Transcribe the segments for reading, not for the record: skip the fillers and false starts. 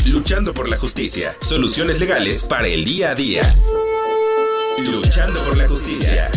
Luchando por la justicia. Soluciones legales para el día a día. Luchando por la justicia.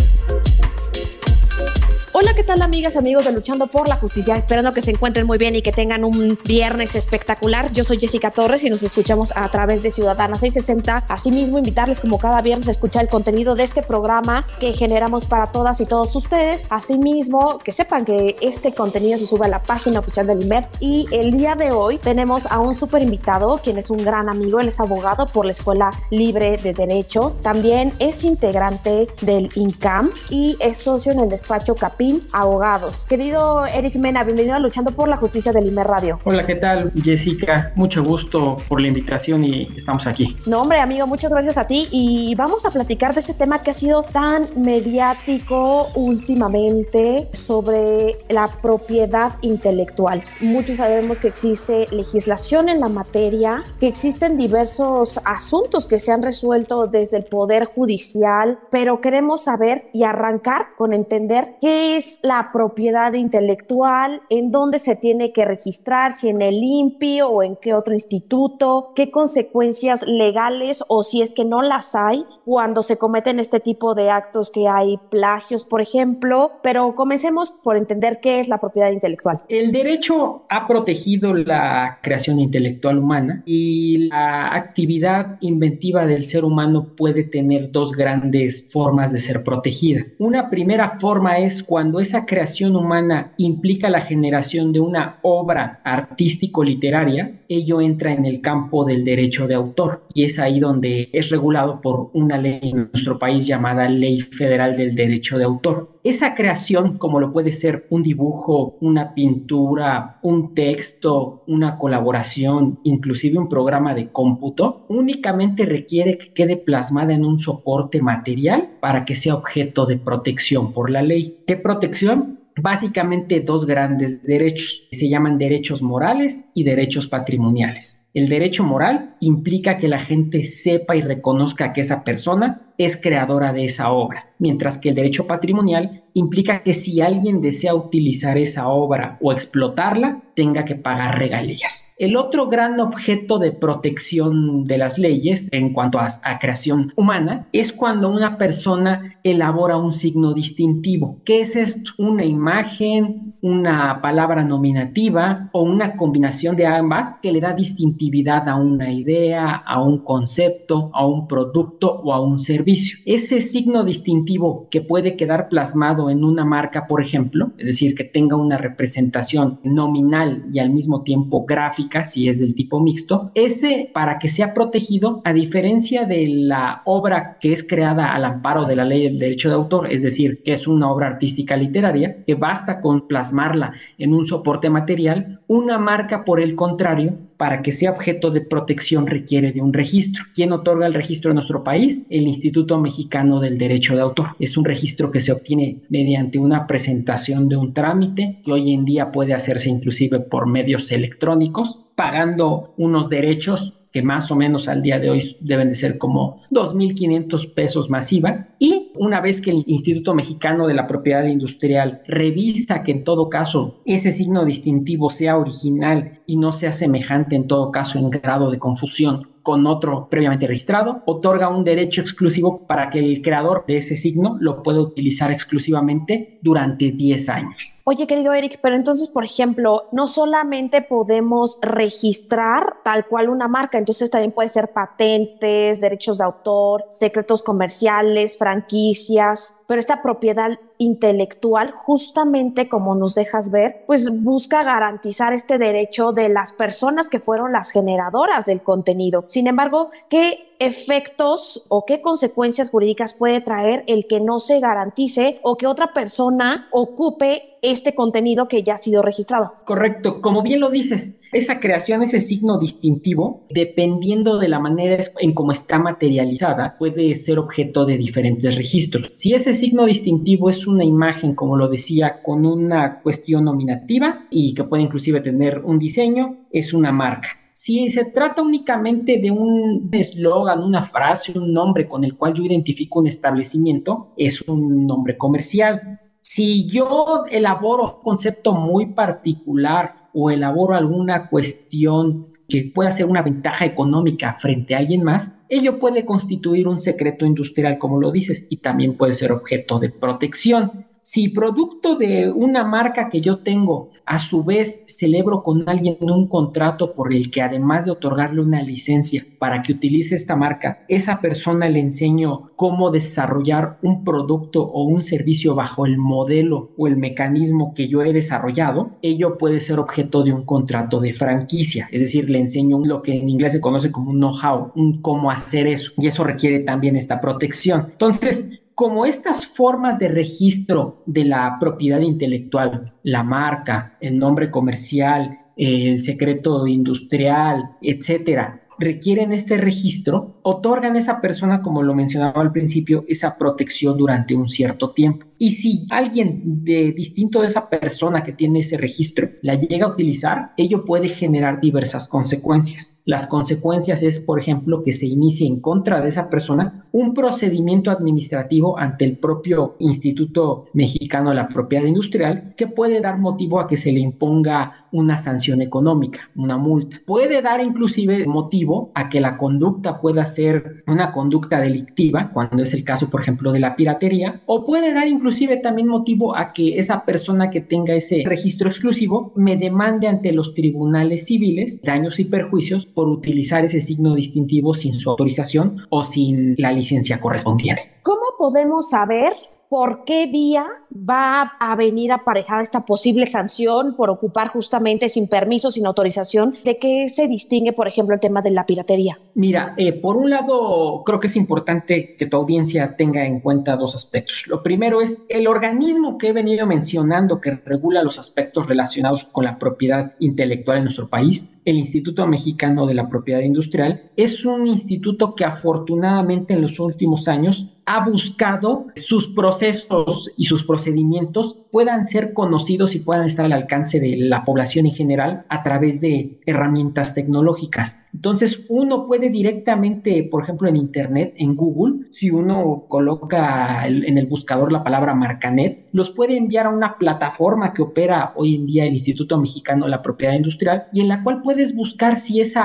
Hola, ¿qué tal, amigas y amigos de Luchando por la Justicia? Esperando que se encuentren muy bien y que tengan un viernes espectacular. Yo soy Jessica Torres y nos escuchamos a través de Ciudadana 660. Asimismo, invitarles como cada viernes a escuchar el contenido de este programa que generamos para todas y todos ustedes. Asimismo, que sepan que este contenido se sube a la página oficial del IMER. Y el día de hoy tenemos a un súper invitado, quien es un gran amigo. Él es abogado por la Escuela Libre de Derecho. También es integrante del INCAM y es socio en el despacho Capín Abogados. Querido Eric Mena, bienvenido a Luchando por la Justicia del IMER Radio. Hola, ¿qué tal, Jessica? Mucho gusto por la invitación y estamos aquí. No, hombre, amigo, muchas gracias a ti y vamos a platicar de este tema que ha sido tan mediático últimamente sobre la propiedad intelectual. Muchos sabemos que existe legislación en la materia, que existen diversos asuntos que se han resuelto desde el Poder Judicial, pero queremos saber y arrancar con entender qué es la propiedad intelectual, en dónde se tiene que registrar, si en el INPI o en qué otro instituto, qué consecuencias legales o si es que no las hay cuando se cometen este tipo de actos, que hay plagios, por ejemplo. Pero comencemos por entender qué es la propiedad intelectual. El derecho ha protegido la creación intelectual humana y la actividad inventiva del ser humano puede tener dos grandes formas de ser protegida. Una primera forma es cuando esa creación humana implica la generación de una obra artístico-literaria, ello entra en el campo del derecho de autor y es ahí donde es regulado por una ley en nuestro país llamada Ley Federal del Derecho de Autor. Esa creación, como lo puede ser un dibujo, una pintura, un texto, una colaboración, inclusive un programa de cómputo, únicamente requiere que quede plasmada en un soporte material para que sea objeto de protección por la ley. ¿Qué protección? Básicamente dos grandes derechos, que se llaman derechos morales y derechos patrimoniales. El derecho moral implica que la gente sepa y reconozca que esa persona es creadora de esa obra, mientras que el derecho patrimonial implica que si alguien desea utilizar esa obra o explotarla, tenga que pagar regalías. El otro gran objeto de protección de las leyes en cuanto a creación humana es cuando una persona elabora un signo distintivo. ¿Qué es esto? Una imagen, una palabra nominativa o una combinación de ambas que le da distintividad a una idea, a un concepto, a un producto o a un servicio. Ese signo distintivo que puede quedar plasmado en una marca, por ejemplo, es decir, que tenga una representación nominal y al mismo tiempo gráfica, si es del tipo mixto, ese, para que sea protegido, a diferencia de la obra que es creada al amparo de la ley del derecho de autor, es decir, que es una obra artística literaria, que basta con plasmarla en un soporte material, una marca, por el contrario, para que sea objeto de protección requiere de un registro. ¿Quién otorga el registro en nuestro país? El Instituto Mexicano del Derecho de Autor. Es un registro que se obtiene mediante una presentación de un trámite que hoy en día puede hacerse inclusive por medios electrónicos, pagando unos derechos que más o menos al día de hoy deben de ser como 2,500 pesos más IVA. Y una vez que el Instituto Mexicano de la Propiedad Industrial revisa que en todo caso ese signo distintivo sea original y no sea semejante en todo caso en grado de confusión con otro previamente registrado, otorga un derecho exclusivo para que el creador de ese signo lo pueda utilizar exclusivamente durante 10 años. Oye, querido Eric, pero entonces, por ejemplo, no solamente podemos registrar tal cual una marca, entonces también puede ser patentes, derechos de autor, secretos comerciales, franquicias, pero esta propiedad intelectual, justamente como nos dejas ver, pues busca garantizar este derecho de las personas que fueron las generadoras del contenido. Sin embargo, ¿qué efectos o qué consecuencias jurídicas puede traer el que no se garantice o que otra persona ocupe este contenido que ya ha sido registrado? Correcto, como bien lo dices, esa creación, ese signo distintivo, dependiendo de la manera en cómo está materializada, puede ser objeto de diferentes registros. Si ese signo distintivo es una imagen, como lo decía, con una cuestión nominativa y que puede inclusive tener un diseño, es una marca. Si se trata únicamente de un eslogan, una frase, un nombre con el cual yo identifico un establecimiento, es un nombre comercial. Si yo elaboro un concepto muy particular o elaboro alguna cuestión que pueda ser una ventaja económica frente a alguien más, ello puede constituir un secreto industrial, como lo dices, y también puede ser objeto de protección. Si producto de una marca que yo tengo, a su vez celebro con alguien un contrato por el que además de otorgarle una licencia para que utilice esta marca, esa persona le enseño cómo desarrollar un producto o un servicio bajo el modelo o el mecanismo que yo he desarrollado, ello puede ser objeto de un contrato de franquicia, es decir, le enseño lo que en inglés se conoce como un know-how, un cómo hacer eso, y eso requiere también esta protección. Entonces, como estas formas de registro de la propiedad intelectual, la marca, el nombre comercial, el secreto industrial, etcétera, requieren este registro, otorgan a esa persona, como lo mencionaba al principio, esa protección durante un cierto tiempo. Y si alguien distinto de esa persona que tiene ese registro la llega a utilizar, ello puede generar diversas consecuencias. Las consecuencias es, por ejemplo, que se inicie en contra de esa persona un procedimiento administrativo ante el propio Instituto Mexicano de la Propiedad Industrial, que puede dar motivo a que se le imponga una sanción económica, una multa. Puede dar inclusive motivo a que la conducta pueda ser una conducta delictiva, cuando es el caso, por ejemplo, de la piratería, o puede dar inclusive también motivo a que esa persona que tenga ese registro exclusivo me demande ante los tribunales civiles daños y perjuicios por utilizar ese signo distintivo sin su autorización o sin la licencia correspondiente. ¿Cómo podemos saber por qué vía va a venir aparejada esta posible sanción por ocupar justamente sin permiso, sin autorización? ¿De qué se distingue, por ejemplo, el tema de la piratería? Mira, por un lado, creo que es importante que tu audiencia tenga en cuenta dos aspectos. Lo primero es el organismo que he venido mencionando que regula los aspectos relacionados con la propiedad intelectual en nuestro país, el Instituto Mexicano de la Propiedad Industrial, es un instituto que afortunadamente en los últimos años ha buscado sus procesos y sus procedimientos puedan ser conocidos y puedan estar al alcance de la población en general a través de herramientas tecnológicas. Entonces, uno puede directamente, por ejemplo, en Internet, en Google, si uno coloca en el buscador la palabra Marcanet, los puede enviar a una plataforma que opera hoy en día el Instituto Mexicano de la Propiedad Industrial y en la cual puedes buscar si ese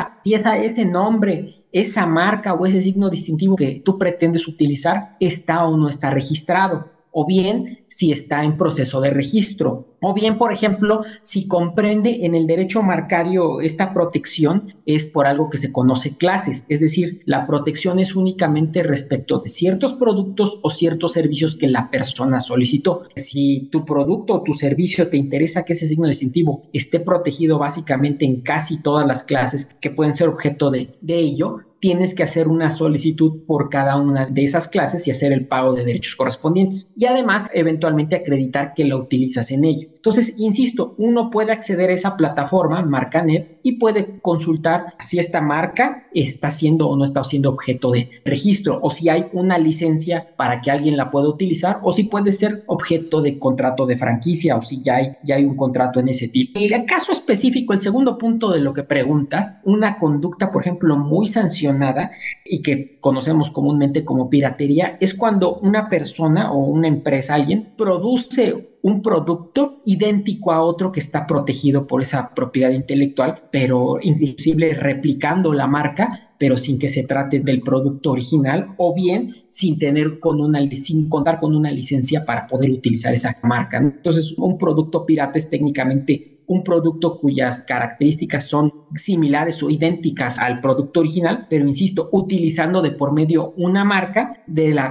nombre, esa marca o ese signo distintivo que tú pretendes utilizar está o no está registrado, o bien si está en proceso de registro, o bien, por ejemplo, si comprende en el derecho marcario esta protección es por algo que se conoce clases, es decir, la protección es únicamente respecto de ciertos productos o ciertos servicios que la persona solicitó. Si tu producto o tu servicio te interesa que ese signo distintivo esté protegido básicamente en casi todas las clases que pueden ser objeto de ello, tienes que hacer una solicitud por cada una de esas clases y hacer el pago de derechos correspondientes. Y además, eventualmente acreditar que lo utilizas en ello. Entonces, insisto, uno puede acceder a esa plataforma, Marcanet, y puede consultar si esta marca está siendo o no está siendo objeto de registro, o si hay una licencia para que alguien la pueda utilizar, o si puede ser objeto de contrato de franquicia, o si ya hay un contrato en ese tipo. En el caso específico, el segundo punto de lo que preguntas, una conducta, por ejemplo, muy sancionada y que conocemos comúnmente como piratería, es cuando una persona o una empresa, alguien, produce un producto idéntico a otro que está protegido por esa propiedad intelectual, pero inclusive replicando la marca, pero sin que se trate del producto original, o bien sin contar con una licencia para poder utilizar esa marca. Entonces, un producto pirata es técnicamente un producto cuyas características son similares o idénticas al producto original, pero insisto, utilizando de por medio una marca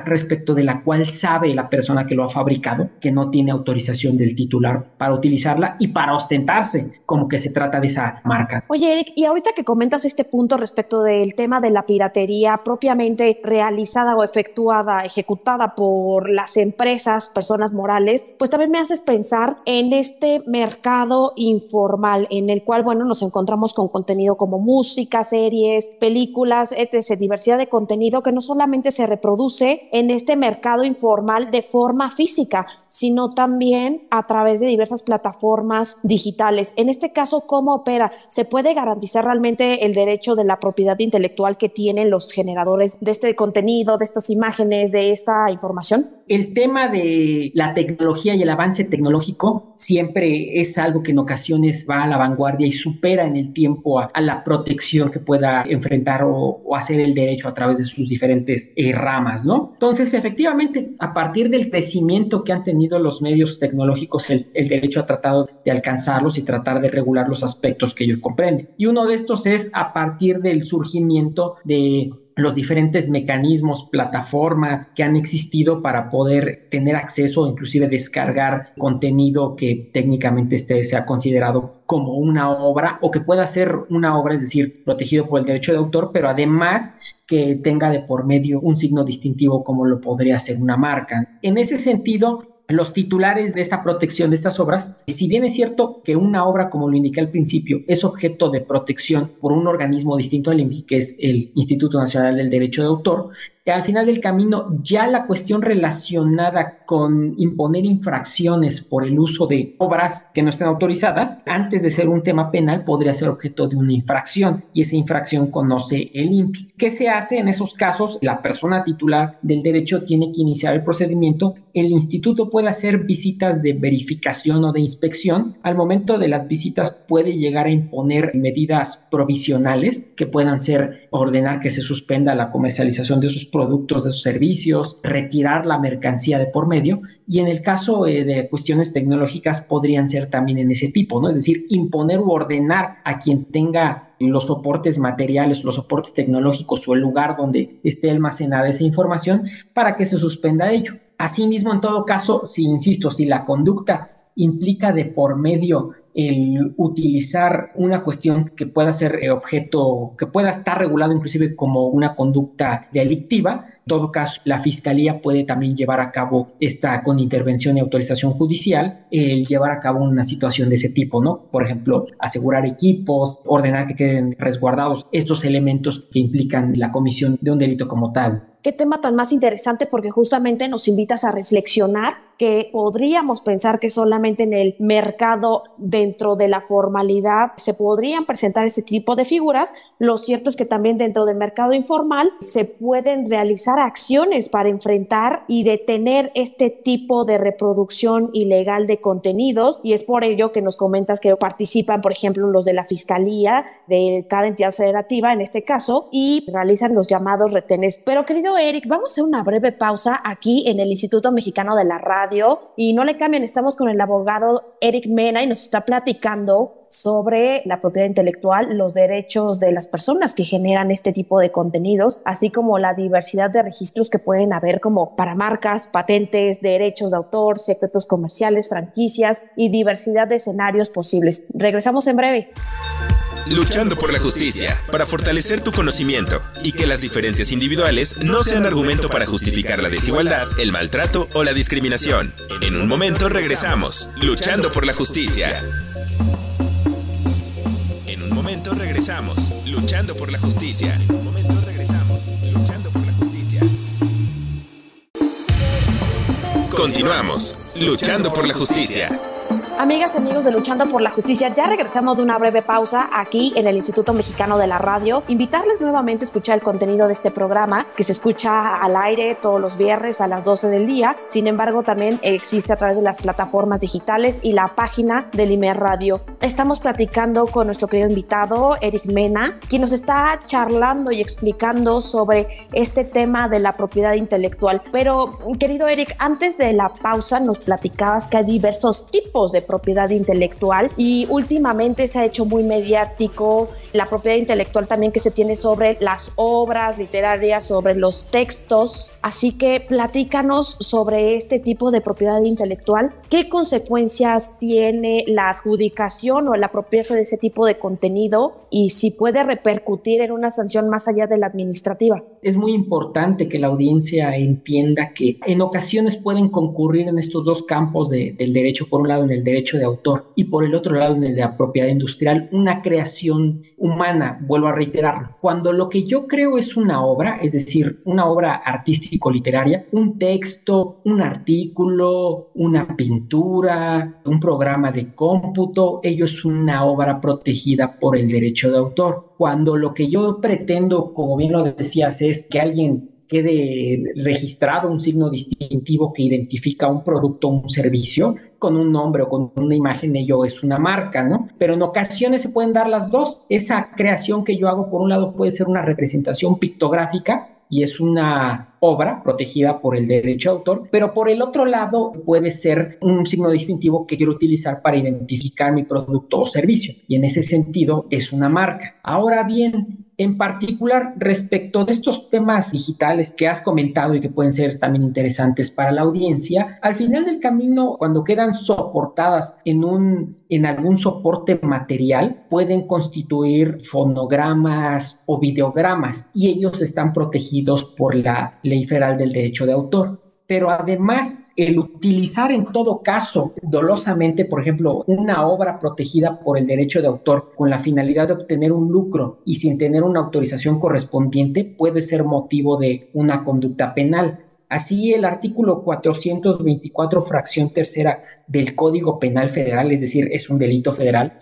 respecto de la cual sabe la persona que lo ha fabricado que no tiene autorización del titular para utilizarla y para ostentarse como que se trata de esa marca. Oye, Eric, y ahorita que comentas este punto respecto del tema de la piratería propiamente realizada o ejecutada por las empresas, personas morales, pues también me haces pensar en este mercado informal en el cual, bueno, nos encontramos con contenido como música, series, películas, etc., diversidad de contenido que no solamente se reproduce en este mercado informal de forma física, sino también a través de diversas plataformas digitales. En este caso, ¿cómo opera? ¿Se puede garantizar realmente el derecho de la propiedad intelectual que tienen los generadores de este contenido, de estas imágenes, de esta información? El tema de la tecnología y el avance tecnológico siempre es algo que en ocasiones va a la vanguardia y supera en el tiempo a la protección que pueda enfrentar o hacer el derecho a través de sus diferentes ramas, ¿no? Entonces, efectivamente, a partir del crecimiento que han tenido los medios tecnológicos, el derecho ha tratado de alcanzarlos y tratar de regular los aspectos que ellos comprenden. Y uno de estos es a partir del surgimiento de los diferentes mecanismos, plataformas que han existido para poder tener acceso o inclusive descargar contenido que técnicamente sea considerado como una obra o que pueda ser una obra, es decir, protegido por el derecho de autor, pero además que tenga de por medio un signo distintivo como lo podría ser una marca. En ese sentido, los titulares de esta protección de estas obras, si bien es cierto que una obra, como lo indiqué al principio, es objeto de protección por un organismo distinto al INPI, que es el Instituto Nacional del Derecho de Autor, al final del camino ya la cuestión relacionada con imponer infracciones por el uso de obras que no estén autorizadas, antes de ser un tema penal, podría ser objeto de una infracción y esa infracción conoce el INPI. ¿Qué se hace en esos casos? La persona titular del derecho tiene que iniciar el procedimiento. El instituto puede hacer visitas de verificación o de inspección. Al momento de las visitas puede llegar a imponer medidas provisionales que puedan ser ordenar que se suspenda la comercialización de sus productos, de sus servicios, retirar la mercancía de por medio, y en el caso de cuestiones tecnológicas podrían ser también en ese tipo, ¿no? Es decir, imponer u ordenar a quien tenga los soportes materiales, los soportes tecnológicos o el lugar donde esté almacenada esa información para que se suspenda ello. Asimismo, en todo caso, si la conducta implica de por medio el utilizar una cuestión que pueda ser objeto, que pueda estar regulado inclusive como una conducta delictiva, en todo caso la Fiscalía puede también llevar a cabo con intervención y autorización judicial, el llevar a cabo una situación de ese tipo, ¿no? Por ejemplo, asegurar equipos, ordenar que queden resguardados estos elementos que implican la comisión de un delito como tal. Qué tema tan más interesante, porque justamente nos invitas a reflexionar que podríamos pensar que solamente en el mercado, dentro de la formalidad, se podrían presentar este tipo de figuras. Lo cierto es que también dentro del mercado informal se pueden realizar acciones para enfrentar y detener este tipo de reproducción ilegal de contenidos, y es por ello que nos comentas que participan, por ejemplo, los de la Fiscalía de cada entidad federativa en este caso, y realizan los llamados retenes. Pero querido Eric, vamos a hacer una breve pausa aquí en el Instituto Mexicano de la Radio, y no le cambien, estamos con el abogado Eric Mena y nos está platicando sobre la propiedad intelectual, los derechos de las personas que generan este tipo de contenidos, así como la diversidad de registros que pueden haber, como para marcas, patentes, derechos de autor, secretos comerciales, franquicias y diversidad de escenarios posibles. Regresamos en breve. Luchando por la justicia, para fortalecer tu conocimiento y que las diferencias individuales no sean argumento para justificar la desigualdad, el maltrato o la discriminación. En un momento regresamos, Luchando por la justicia. En un momento regresamos, Luchando por la justicia. En un momento regresamos, Luchando por la justicia. Continuamos, Luchando por la justicia. Amigas y amigos de Luchando por la Justicia, ya regresamos de una breve pausa aquí en el Instituto Mexicano de la Radio. Invitarles nuevamente a escuchar el contenido de este programa, que se escucha al aire todos los viernes a las 12 del día. Sin embargo, también existe a través de las plataformas digitales y la página del IMER Radio. Estamos platicando con nuestro querido invitado, Eric Mena, quien nos está charlando y explicando sobre este tema de la propiedad intelectual. Pero, querido Eric, antes de la pausa nos platicabas que hay diversos tipos de propiedad intelectual, y últimamente se ha hecho muy mediático la propiedad intelectual también que se tiene sobre las obras literarias, sobre los textos. Así que platícanos sobre este tipo de propiedad intelectual. ¿Qué consecuencias tiene la adjudicación o la apropiación de ese tipo de contenido, y si puede repercutir en una sanción más allá de la administrativa? Es muy importante que la audiencia entienda que en ocasiones pueden concurrir en estos dos campos del derecho. Por un lado, en el derecho derecho de autor y por el otro lado en el de la propiedad industrial, una creación humana, vuelvo a reiterarlo. Cuando lo que yo creo es una obra, es decir, una obra artístico-literaria, un texto, un artículo, una pintura, un programa de cómputo, ello es una obra protegida por el derecho de autor. Cuando lo que yo pretendo, como bien lo decías, es que alguien quede registrado un signo distintivo que identifica un producto o un servicio con un nombre o con una imagen, ello es una marca, ¿no? Pero en ocasiones se pueden dar las dos. Esa creación que yo hago, por un lado, puede ser una representación pictográfica y es una obra protegida por el derecho de autor, pero por el otro lado puede ser un signo distintivo que quiero utilizar para identificar mi producto o servicio, y en ese sentido es una marca. Ahora bien, en particular respecto de estos temas digitales que has comentado y que pueden ser también interesantes para la audiencia, al final del camino, cuando quedan soportadas en algún soporte material, pueden constituir fonogramas o videogramas y ellos están protegidos por la Ley Federal del Derecho de Autor. Pero además, el utilizar en todo caso dolosamente, por ejemplo, una obra protegida por el derecho de autor con la finalidad de obtener un lucro y sin tener una autorización correspondiente puede ser motivo de una conducta penal. Así, el artículo 424, fracción tercera del Código Penal Federal, es decir, es un delito federal,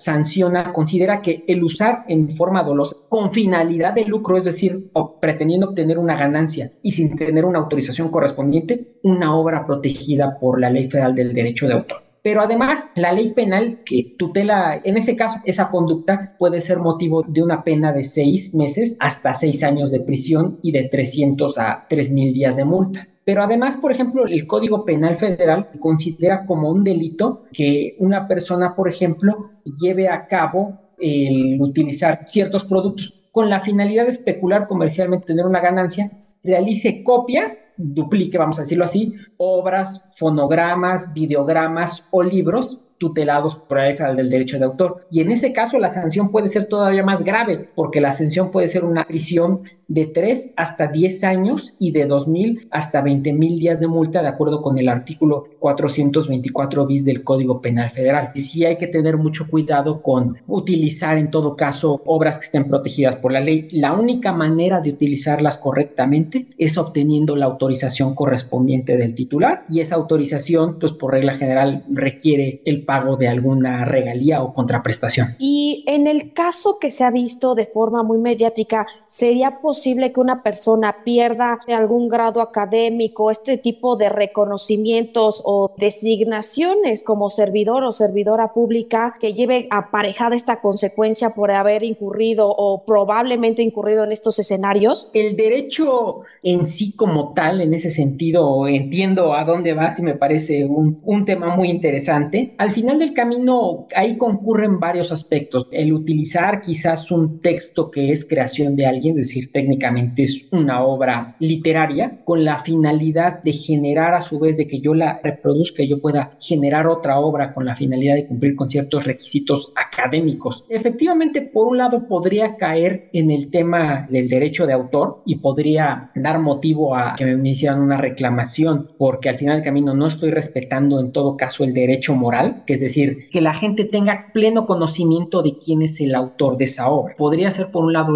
considera que el usar en forma dolosa con finalidad de lucro, es decir, pretendiendo obtener una ganancia y sin tener una autorización correspondiente, una obra protegida por la Ley Federal del Derecho de Autor. Pero además, la ley penal que tutela, en ese caso, esa conducta puede ser motivo de una pena de 6 meses hasta 6 años de prisión y de 300 a 3,000 días de multa. Pero además, por ejemplo, el Código Penal Federal considera como un delito que una persona, por ejemplo, lleve a cabo el utilizar ciertos productos con la finalidad de especular comercialmente, tener una ganancia, realice copias, duplique, vamos a decirlo así, obras, fonogramas, videogramas o libros tutelados por la Ley Federal del Derecho de Autor. Y en ese caso la sanción puede ser todavía más grave, porque la sanción puede ser una prisión de 3 hasta 10 años y de 2,000 hasta 20,000 días de multa, de acuerdo con el artículo 424 bis del Código Penal Federal. Sí hay que tener mucho cuidado con utilizar en todo caso obras que estén protegidas por la ley. La única manera de utilizarlas correctamente es obteniendo la autorización correspondiente del titular, y esa autorización, pues por regla general, requiere el pago de alguna regalía o contraprestación. Y en el caso que se ha visto de forma muy mediática, ¿sería posible que una persona pierda algún grado académico, este tipo de reconocimientos o designaciones como servidor o servidora pública, que lleve aparejada esta consecuencia por haber incurrido o probablemente incurrido en estos escenarios? El derecho en sí como tal, en ese sentido, entiendo a dónde vas y me parece un tema muy interesante. Al final del camino, ahí concurren varios aspectos. El utilizar quizás un texto que es creación de alguien, es decir, técnicamente es una obra literaria, con la finalidad de generar a su vez, de que yo la reproduzca y yo pueda generar otra obra con la finalidad de cumplir con ciertos requisitos académicos. Efectivamente, por un lado podría caer en el tema del derecho de autor y podría dar motivo a que me hicieran una reclamación, porque al final del camino no estoy respetando en todo caso el derecho moral, que es decir, que la gente tenga pleno conocimiento de quién es el autor de esa obra. Podría ser por un lado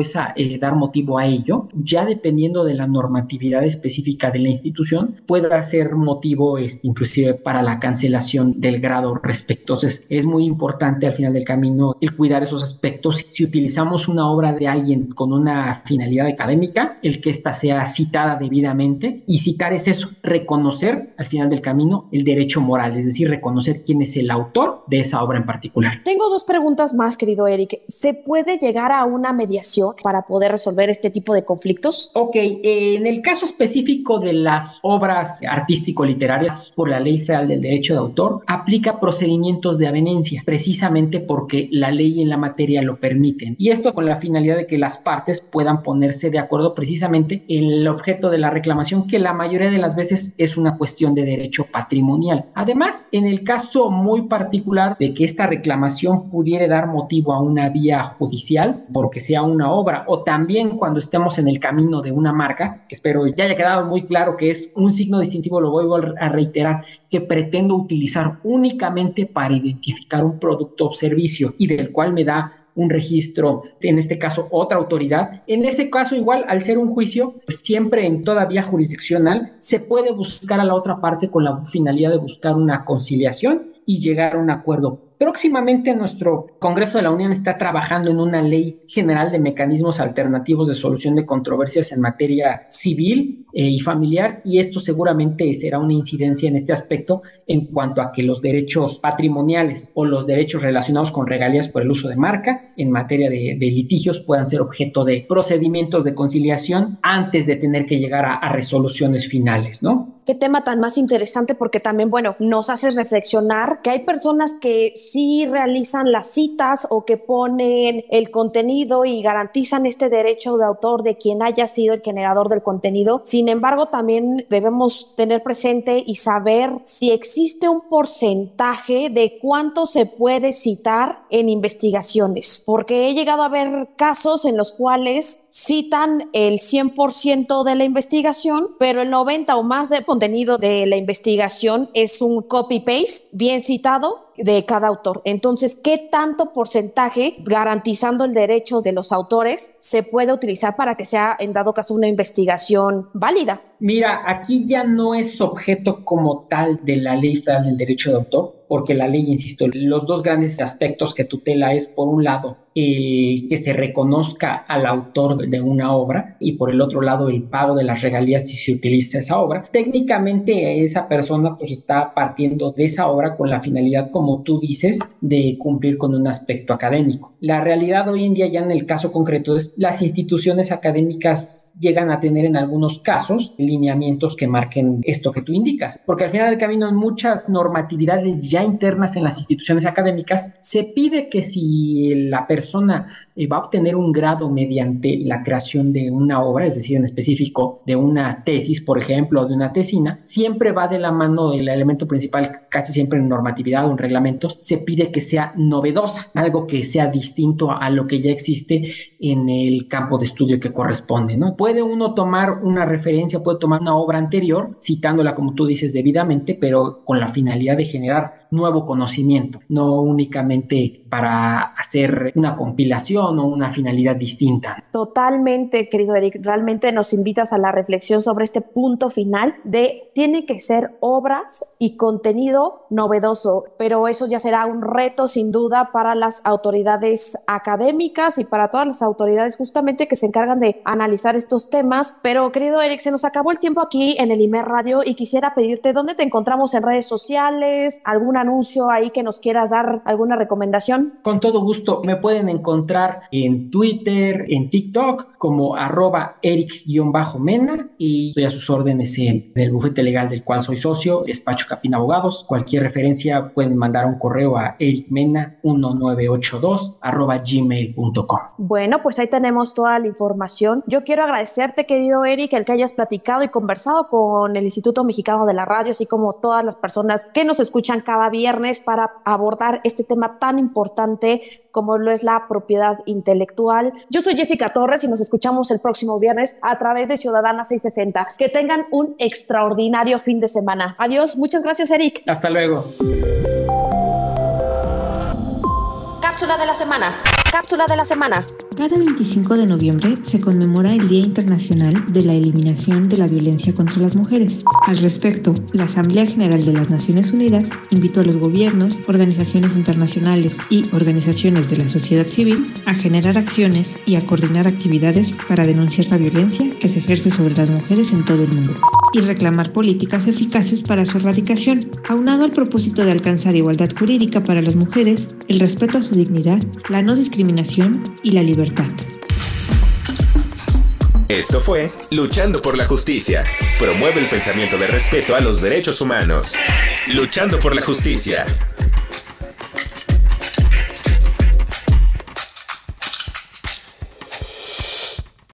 dar motivo a ello, ya dependiendo de la normatividad específica de la institución, puede ser motivo inclusive para la cancelación del grado respecto. Entonces es muy importante al final del camino el cuidar esos aspectos. Si utilizamos una obra de alguien con una finalidad académica, el que ésta sea citada debidamente, y citar es eso, reconocer al final del camino el derecho moral, es decir, reconocer quién es el autor de esa obra en particular. Tengo 2 preguntas más, querido Eric. ¿Se puede llegar a una mediación para poder resolver este tipo de conflictos? Ok, en el caso específico de las obras artístico-literarias, por la Ley Federal del Derecho de Autor, aplica procedimientos de avenencia, precisamente porque la ley en la materia lo permiten. Y esto con la finalidad de que las partes puedan ponerse de acuerdo precisamente en el objeto de la reclamación, que la mayoría de las veces es una cuestión de derecho patrimonial. Además, en el caso muy muy particular de que esta reclamación pudiera dar motivo a una vía judicial porque sea una obra, o también cuando estemos en el camino de una marca, que espero ya haya quedado muy claro que es un signo distintivo, lo vuelvo a reiterar, que pretendo utilizar únicamente para identificar un producto o servicio y del cual me da un registro, en este caso otra autoridad. En ese caso, igual, al ser un juicio, pues siempre en toda vía jurisdiccional se puede buscar a la otra parte con la finalidad de buscar una conciliación y llegar a un acuerdo. Próximamente nuestro Congreso de la Unión está trabajando en una ley general de mecanismos alternativos de solución de controversias en materia civil y familiar, y esto seguramente será una incidencia en este aspecto en cuanto a que los derechos patrimoniales o los derechos relacionados con regalías por el uso de marca en materia de litigios puedan ser objeto de procedimientos de conciliación antes de tener que llegar a resoluciones finales, ¿no? Qué tema tan más interesante, porque también, bueno, nos haces reflexionar que hay personas que sí realizan las citas o que ponen el contenido y garantizan este derecho de autor de quien haya sido el generador del contenido. Sin embargo, también debemos tener presente y saber si existe un porcentaje de cuánto se puede citar en investigaciones, porque he llegado a ver casos en los cuales citan el 100% de la investigación, pero el 90 o más de contenido de la investigación es un copy-paste bien citado de cada autor. Entonces, ¿qué tanto porcentaje, garantizando el derecho de los autores, se puede utilizar para que sea, en dado caso, una investigación válida? Mira, aquí ya no es objeto como tal de la Ley Federal del Derecho de Autor, porque la ley, insisto, los dos grandes aspectos que tutela es, por un lado, el que se reconozca al autor de una obra y por el otro lado el pago de las regalías si se utiliza esa obra. Técnicamente esa persona pues está partiendo de esa obra con la finalidad, como tú dices, de cumplir con un aspecto académico. La realidad hoy en día, ya en el caso concreto, es las instituciones académicas llegan a tener en algunos casos lineamientos que marquen esto que tú indicas, porque al final del camino en muchas normatividades ya internas en las instituciones académicas se pide que si la persona va a obtener un grado mediante la creación de una obra, es decir, en específico de una tesis, por ejemplo, o de una tesina, siempre va de la mano el elemento principal, casi siempre en normatividad o en reglamentos, se pide que sea novedosa, algo que sea distinto a lo que ya existe en el campo de estudio que corresponde, ¿no? Puede uno tomar una referencia, puede tomar una obra anterior, citándola, como tú dices, debidamente, pero con la finalidad de generar nuevo conocimiento, no únicamente para hacer una compilación o una finalidad distinta. Totalmente, querido Eric, realmente nos invitas a la reflexión sobre este punto final de tiene que ser obras y contenido novedoso, pero eso ya será un reto sin duda para las autoridades académicas y para todas las autoridades justamente que se encargan de analizar estos temas. Pero querido Eric, se nos acabó el tiempo aquí en el IMER Radio y quisiera pedirte dónde te encontramos en redes sociales, algún anuncio ahí que nos quieras dar, alguna recomendación. Con todo gusto, me pueden encontrar en Twitter, en TikTok como @Eric_Mena, y estoy a sus órdenes en el bufete legal del cual soy socio, Despacho Capín Abogados. Cualquier referencia pueden mandar un correo a ericmena1982@gmail.com. Bueno, pues ahí tenemos toda la información. Yo quiero agradecerte, querido Eric, el que hayas platicado y conversado con el Instituto Mexicano de la Radio, así como todas las personas que nos escuchan cada viernes para abordar este tema tan importante como lo es la propiedad intelectual. Yo soy Jessica Torres y nos escuchamos el próximo viernes a través de Ciudadana 660. Que tengan un extraordinario fin de semana. Adiós, muchas gracias, Eric. Hasta luego. Cápsula de la semana. Cápsula de la semana. Cada 25 de noviembre se conmemora el Día Internacional de la Eliminación de la Violencia contra las Mujeres. Al respecto, la Asamblea General de las Naciones Unidas invitó a los gobiernos, organizaciones internacionales y organizaciones de la sociedad civil a generar acciones y a coordinar actividades para denunciar la violencia que se ejerce sobre las mujeres en todo el mundo y reclamar políticas eficaces para su erradicación, aunado al propósito de alcanzar igualdad jurídica para las mujeres, el respeto a su dignidad, la no discriminación y la libertad. Esto fue Luchando por la Justicia. Promueve el pensamiento de respeto a los derechos humanos. Luchando por la Justicia.